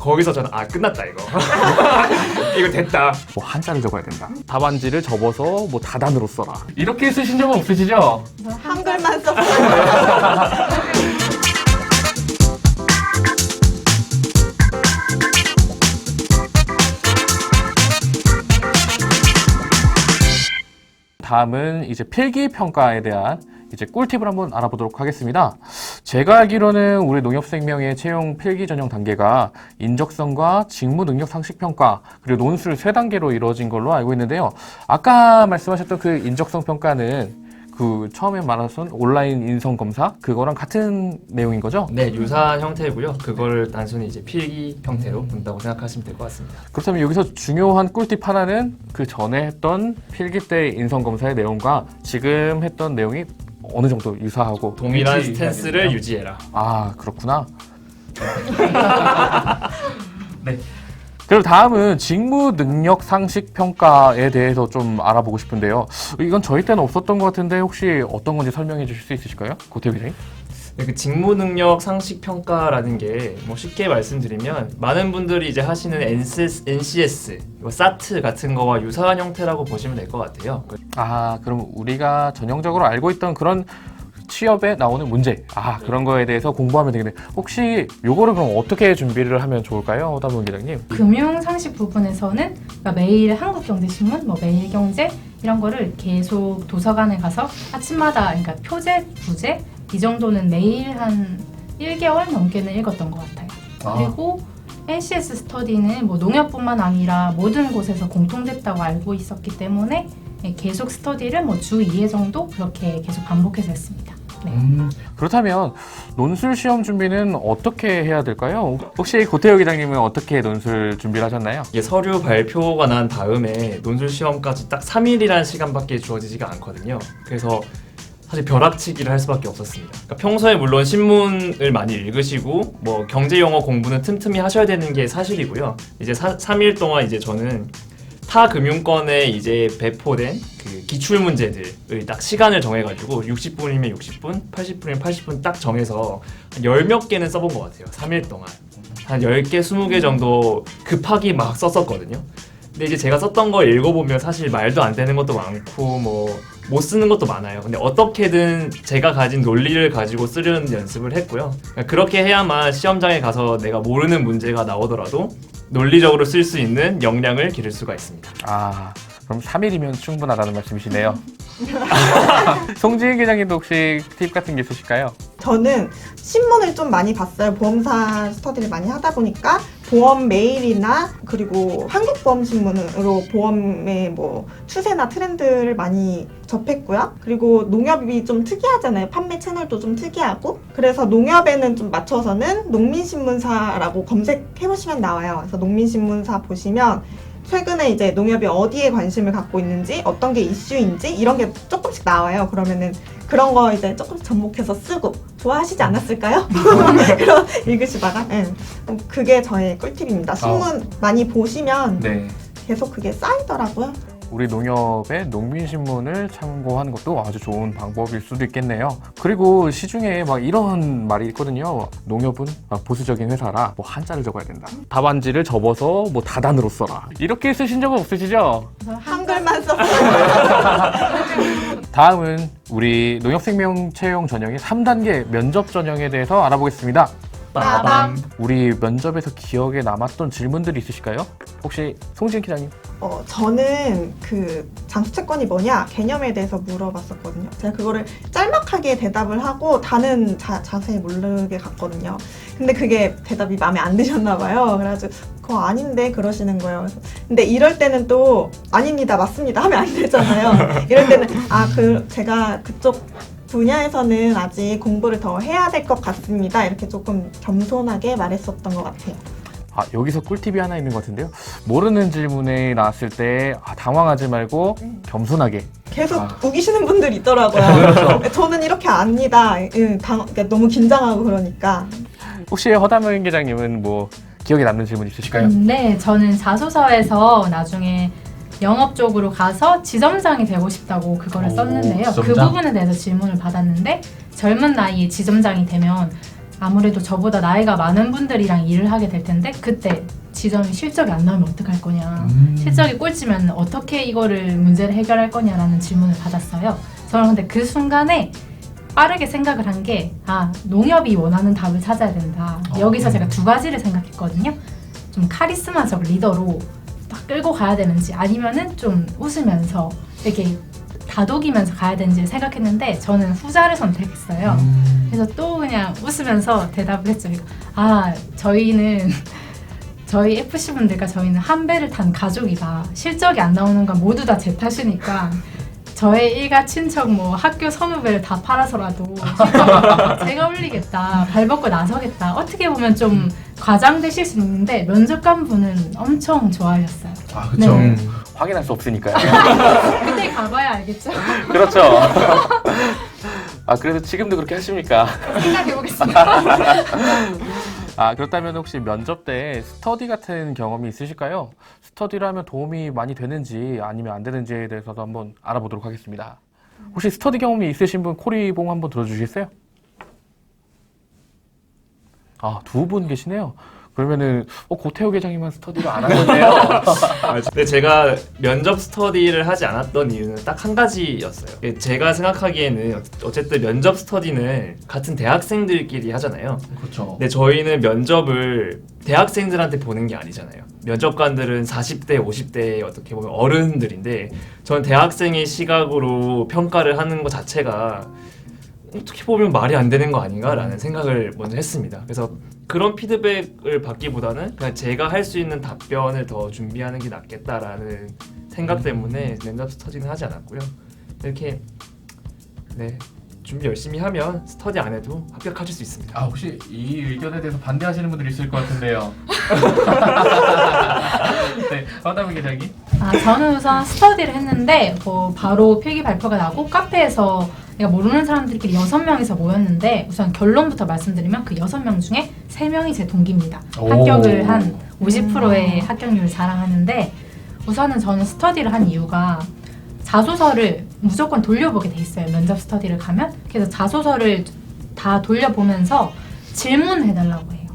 거기서 저는 끝났다 이거. 이거 됐다. 뭐 한자를 적어야 된다. 답안지를 접어서 뭐 다단으로 써라. 이렇게 쓰신 적은 없으시죠? 한글만 썼어요. 다음은 이제 필기평가에 대한 이제 꿀팁을 한번 알아보도록 하겠습니다. 제가 알기로는 우리 농협생명의 채용 필기 전형 단계가 인적성과 직무 능력 상식 평가 그리고 논술 3단계로 이루어진 걸로 알고 있는데요. 아까 말씀하셨던 그 인적성 평가는 그 처음에 말했던 온라인 인성 검사 그거랑 같은 내용인 거죠? 네, 유사한 형태고요. 그걸 단순히 이제 필기 형태로 본다고 생각하시면 될 것 같습니다. 그렇다면 여기서 중요한 꿀팁 하나는 그 전에 했던 필기 때 인성 검사의 내용과 지금 했던 내용이 어느 정도 유사하고 동일한 일치해야 스탠스를 되나요? 유지해라. 아 그렇구나. 네. 그럼 다음은 직무 능력 상식 평가에 대해서 좀 알아보고 싶은데요. 이건 저희 때는 없었던 것 같은데 혹시 어떤 건지 설명해 주실 수 있으실까요? 고태우 기자님? 네, 그 직무 능력 상식 평가라는 게 뭐 쉽게 말씀드리면 많은 분들이 이제 하시는 NCS, SAT 같은 거와 유사한 형태라고 보시면 될 것 같아요. 아 그럼 우리가 전형적으로 알고 있던 그런 취업에 나오는 문제 그런 거에 대해서 공부하면 되겠네요. 혹시 요거를 그럼 어떻게 준비를 하면 좋을까요? 허다문 기자님? 금융 상식 부분에서는 그러니까 매일 한국경제신문, 뭐 매일경제 이런 거를 계속 도서관에 가서 아침마다 그러니까 표제, 부제 이 정도는 매일 한 1개월 넘게는 읽었던 것 같아요. 그리고 NCS 스터디는 뭐 농협뿐만 아니라 모든 곳에서 공통됐다고 알고 있었기 때문에 계속 스터디를 뭐 주 2회 정도 그렇게 계속 반복해서 했습니다. 네. 그렇다면 논술 시험 준비는 어떻게 해야 될까요? 혹시 고태우 기자님은 어떻게 논술 준비를 하셨나요? 이게 서류 발표가 난 다음에 논술 시험까지 딱 3일이라는 시간밖에 주어지지가 않거든요. 그래서 사실 벼락치기를 할 수밖에 없었습니다. 그러니까 평소에 물론 신문을 많이 읽으시고 뭐 경제 용어 공부는 틈틈이 하셔야 되는 게 사실이고요. 이제 3일 동안 이제 저는 타 금융권에 이제 배포된 그 기출 문제들을 딱 시간을 정해가지고 60분이면 60분, 80분이면 80분 딱 정해서 한 10몇 개는 써본 것 같아요. 3일 동안. 한 10개, 20개 정도 급하게 막 썼었거든요. 근데 이제 제가 썼던 걸 읽어보면 사실 말도 안 되는 것도 많고 뭐 못 쓰는 것도 많아요. 근데 어떻게든 제가 가진 논리를 가지고 쓰려는 연습을 했고요. 그렇게 해야만 시험장에 가서 내가 모르는 문제가 나오더라도 논리적으로 쓸 수 있는 역량을 기를 수가 있습니다. 그럼 3일이면 충분하다는 말씀이시네요. 송지인 기자님도 혹시 팁 같은 게 있으실까요? 저는 신문을 좀 많이 봤어요. 보험사 스터디를 많이 하다 보니까 보험 메일이나 그리고 한국보험신문으로 보험의 뭐 추세나 트렌드를 많이 접했고요. 그리고 농협이 좀 특이하잖아요. 판매 채널도 좀 특이하고. 그래서 농협에는 좀 맞춰서는 농민신문사라고 검색해보시면 나와요. 그래서 농민신문사 보시면 최근에 이제 농협이 어디에 관심을 갖고 있는지 어떤 게 이슈인지 이런 게 조금씩 나와요. 그러면은 그런 거 이제 조금씩 접목해서 쓰고 좋아하시지 않았을까요? 그럼 읽으시다가 그게 저의 꿀팁입니다. 신문 많이 보시면 계속 그게 쌓이더라고요. 우리 농협의 농민신문을 참고하는 것도 아주 좋은 방법일 수도 있겠네요. 그리고 시중에 막 이런 말이 있거든요. 농협은 보수적인 회사라 뭐 한자를 적어야 된다. 답안지를 접어서 뭐 다단으로 써라. 이렇게 쓰신 적은 없으시죠? 한글만 썼어요. 다음은 우리 농협생명 채용 전형의 3단계 면접 전형에 대해서 알아보겠습니다. 빠밤. 우리 면접에서 기억에 남았던 질문들이 있으실까요? 혹시 송지은 기자님? 저는 그 장수채권이 뭐냐 개념에 대해서 물어봤었거든요. 제가 그거를 짤막하게 대답을 하고 다는 자세히 모르게 갔거든요. 근데 그게 대답이 마음에 안 드셨나 봐요. 그래가지고 그거 아닌데 그러시는 거예요. 그래서 근데 이럴 때는 또 아닙니다, 맞습니다 하면 안 되잖아요. 이럴 때는 제가 그쪽 분야에서는 아직 공부를 더 해야 될 것 같습니다. 이렇게 조금 겸손하게 말했었던 것 같아요. 여기서 꿀팁이 하나 있는 것 같은데요. 모르는 질문이 나왔을 때 당황하지 말고 겸손하게. 계속 우기시는 분들 있더라고요. 그렇죠. 저는 이렇게 압니다. 그러니까 너무 긴장하고 그러니까. 혹시 허담은 기자님은 뭐 기억에 남는 질문 있으실까요? 네, 저는 자소서에서 나중에 영업 쪽으로 가서 지점장이 되고 싶다고 그거를 썼는데요. 지점장? 그 부분에 대해서 질문을 받았는데 젊은 나이에 지점장이 되면 아무래도 저보다 나이가 많은 분들이랑 일을 하게 될 텐데 그때 지점이 실적이 안 나오면 어떡할 거냐, 실적이 꼴찌면 어떻게 이거를 문제를 해결할 거냐라는 질문을 받았어요. 저는 근데 그 순간에 빠르게 생각을 한 게 농협이 원하는 답을 찾아야 된다. 여기서 제가 두 가지를 생각했거든요. 좀 카리스마적 리더로 딱 끌고 가야 되는지 아니면은 좀 웃으면서 이렇게 다독이면서 가야 되는지 생각했는데 저는 후자를 선택했어요. 그래서 또 그냥 웃으면서 대답을 했죠. 저희는 저희 FC분들과 저희는 한 배를 탄 가족이다. 실적이 안 나오는 건 모두 다 제 탓이니까 저의 일가 친척 학교 선후배를 다 팔아서라도 제가 올리겠다. 발벗고 나서겠다. 어떻게 보면 좀 과장되실 수 있는데 면접관 분은 엄청 좋아하셨어요. 그렇죠. 네. 확인할 수 없으니까요. 그때 가봐야 알겠죠. 그렇죠. 그래서 지금도 그렇게 하십니까? 생각해보겠습니다. 그렇다면 혹시 면접 때 스터디 같은 경험이 있으실까요? 스터디를 하면 도움이 많이 되는지 아니면 안 되는지에 대해서도 한번 알아보도록 하겠습니다. 혹시 스터디 경험이 있으신 분 코리봉 한번 들어주시겠어요? 두 분 계시네요. 그러면은 고태호 계장님은 스터디를 안 하셨네요. 근데 제가 면접 스터디를 하지 않았던 이유는 딱 한 가지였어요. 제가 생각하기에는 어쨌든 면접 스터디는 같은 대학생들끼리 하잖아요. 그렇죠. 근데 저희는 면접을 대학생들한테 보는 게 아니잖아요. 면접관들은 40대, 50대 어떻게 보면 어른들인데 저는 대학생의 시각으로 평가를 하는 것 자체가 어떻게 보면 말이 안 되는 거 아닌가라는 생각을 먼저 했습니다. 그래서 그런 피드백을 받기보다는 그냥 제가 할 수 있는 답변을 더 준비하는 게 낫겠다라는 생각 때문에 면접 스터디는 하지 않았고요. 이렇게 준비 열심히 하면 스터디 안 해도 합격하실 수 있습니다. 혹시 이 의견에 대해서 반대하시는 분들이 있을 것 같은데요. 네, 허담 계장님. 저는 우선 스터디를 했는데 바로 필기 발표가 나고 카페에서 내가 모르는 사람들끼리 6명이서 모였는데 우선 결론부터 말씀드리면 그 6명 중에 3명이 제 동기입니다. 합격을 한 50%의 합격률을 자랑하는데 우선은 저는 스터디를 한 이유가 자소서를 무조건 돌려보게 돼 있어요. 면접 스터디를 가면. 그래서 자소서를 다 돌려보면서 질문을 해달라고 해요.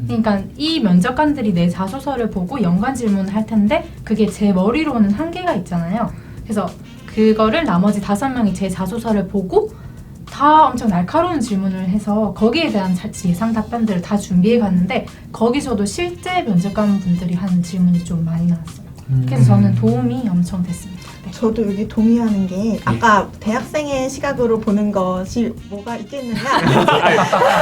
그러니까 이 면접관들이 내 자소서를 보고 연관 질문을 할 텐데 그게 제 머리로는 한계가 있잖아요. 그래서 그거를 나머지 5명이 제 자소서를 보고 다 엄청 날카로운 질문을 해서 거기에 대한 예상 답변들을 다 준비해 갔는데 거기서도 실제 면접관 분들이 하는 질문이 좀 많이 나왔어요. 그래서 저는 도움이 엄청 됐습니다. 네. 저도 여기 동의하는 게 아까 대학생의 시각으로 보는 것이 뭐가 있겠느냐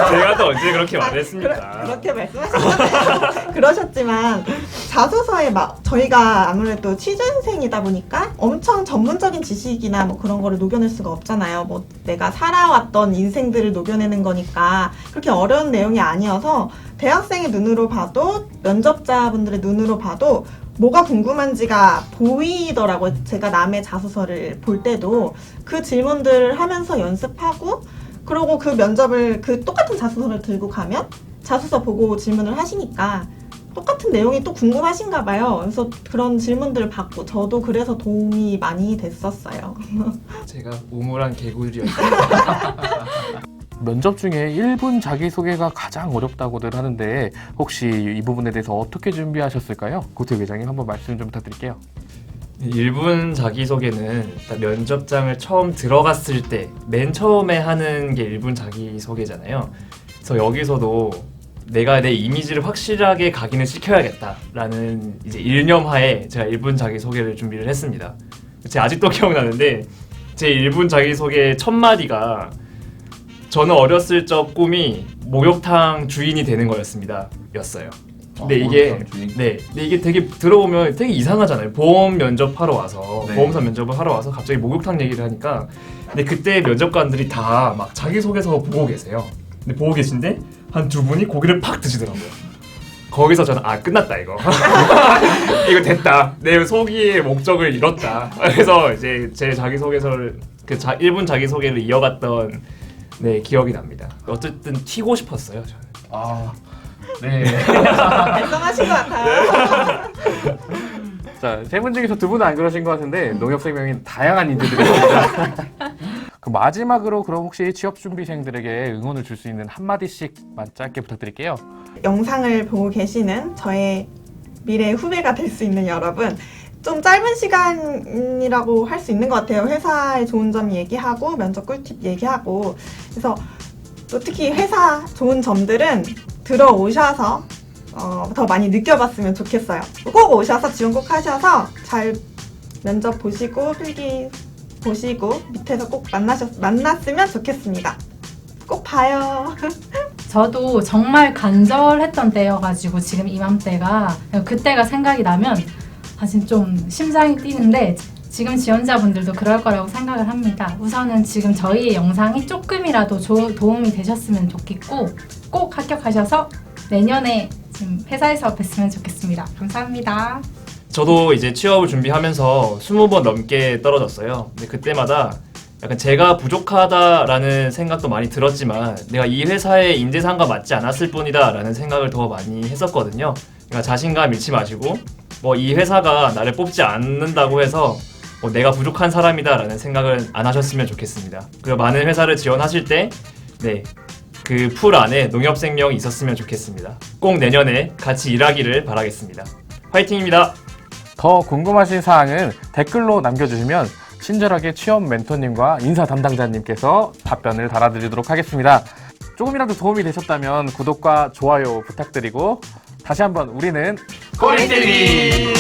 제가 또 언제 그렇게 말했습니까? 그렇게 말씀하셨잖아요. 그러셨지만 자소서에 저희가 아무래도 취준생이다 보니까 엄청 전문적인 지식이나 그런 거를 녹여낼 수가 없잖아요. 내가 살아왔던 인생들을 녹여내는 거니까 그렇게 어려운 내용이 아니어서 대학생의 눈으로 봐도 면접자분들의 눈으로 봐도 뭐가 궁금한지가 보이더라고요. 제가 남의 자소서를 볼 때도 그 질문들을 하면서 연습하고 그리고 그 면접을 그 똑같은 자소서를 들고 가면 자소서 보고 질문을 하시니까 똑같은 내용이 또 궁금하신가 봐요. 그래서 그런 질문들을 받고 저도 그래서 도움이 많이 됐었어요. 제가 우물한 개구리였어요. 면접 중에 1분 자기소개가 가장 어렵다고들 하는데 혹시 이 부분에 대해서 어떻게 준비하셨을까요? 고태호 계장님 한번 말씀 좀 부탁드릴게요. 1분 자기소개는 일단 면접장을 처음 들어갔을 때 맨 처음에 하는 게 1분 자기소개잖아요. 그래서 여기서도 내가 내 이미지를 확실하게 각인을 시켜야겠다라는 이제 일념하에 제가 1분 자기소개를 준비를 했습니다. 제가 아직도 기억나는데 제 1분 자기소개 첫 마디가 저는 어렸을 적 꿈이 목욕탕 주인이 되는 거였습니다. 였어요. 근데 근데 이게 되게 들어보면 되게 이상하잖아요. 보험 면접하러 와서 보험사 면접을 하러 와서 갑자기 목욕탕 얘기를 하니까 근데 그때 면접관들이 다 막 자기소개서 보고 계세요. 근데 보고 계신데 한 2분이 고개를 팍 드시더라고요. 거기서 저는 끝났다 이거. 이거 됐다. 내 소기의 목적을 이뤘다. 그래서 이제 제 자기소개서를 1분 자기소개를 이어갔던 기억이 납니다. 어쨌든 튀고 싶었어요, 저는. 네. 말씀하신 것 같아요. 자, 3분 중에서 2분은 안 그러신 것 같은데 농협생명인 다양한 인재들이 있습니다. 그 마지막으로 그럼 혹시 취업준비생들에게 응원을 줄 수 있는 한마디씩만 짧게 부탁드릴게요. 영상을 보고 계시는 저의 미래 후배가 될 수 있는 여러분, 좀 짧은 시간이라고 할 수 있는 것 같아요. 회사의 좋은 점 얘기하고 면접 꿀팁 얘기하고. 그래서 또 특히 회사 좋은 점들은 들어오셔서 더 많이 느껴봤으면 좋겠어요. 꼭 오셔서 지원 꼭 하셔서 잘 면접 보시고 필기 보시고 밑에서 꼭 만났으면 좋겠습니다. 꼭 봐요. 저도 정말 간절했던 때여가지고 지금 이맘때가 그때가 생각이 나면 사실 좀 심장이 뛰는데 지금 지원자분들도 그럴 거라고 생각을 합니다. 우선은 지금 저희의 영상이 조금이라도 도움이 되셨으면 좋겠고 꼭 합격하셔서 내년에 지금 회사에서 뵀으면 좋겠습니다. 감사합니다. 저도 이제 취업을 준비하면서 20번 넘게 떨어졌어요. 근데 그때마다 약간 제가 부족하다라는 생각도 많이 들었지만 내가 이 회사의 인재상과 맞지 않았을 뿐이다 라는 생각을 더 많이 했었거든요. 그러니까 자신감 잃지 마시고 뭐 이 회사가 나를 뽑지 않는다고 해서 뭐 내가 부족한 사람이다 라는 생각을 안 하셨으면 좋겠습니다. 그리고 많은 회사를 지원하실 때 그 풀 안에 농협생명이 있었으면 좋겠습니다. 꼭 내년에 같이 일하기를 바라겠습니다. 화이팅입니다. 더 궁금하신 사항은 댓글로 남겨주시면 친절하게 취업 멘토님과 인사 담당자님께서 답변을 달아드리도록 하겠습니다. 조금이라도 도움이 되셨다면 구독과 좋아요 부탁드리고 다시 한번 우리는 꼬리TV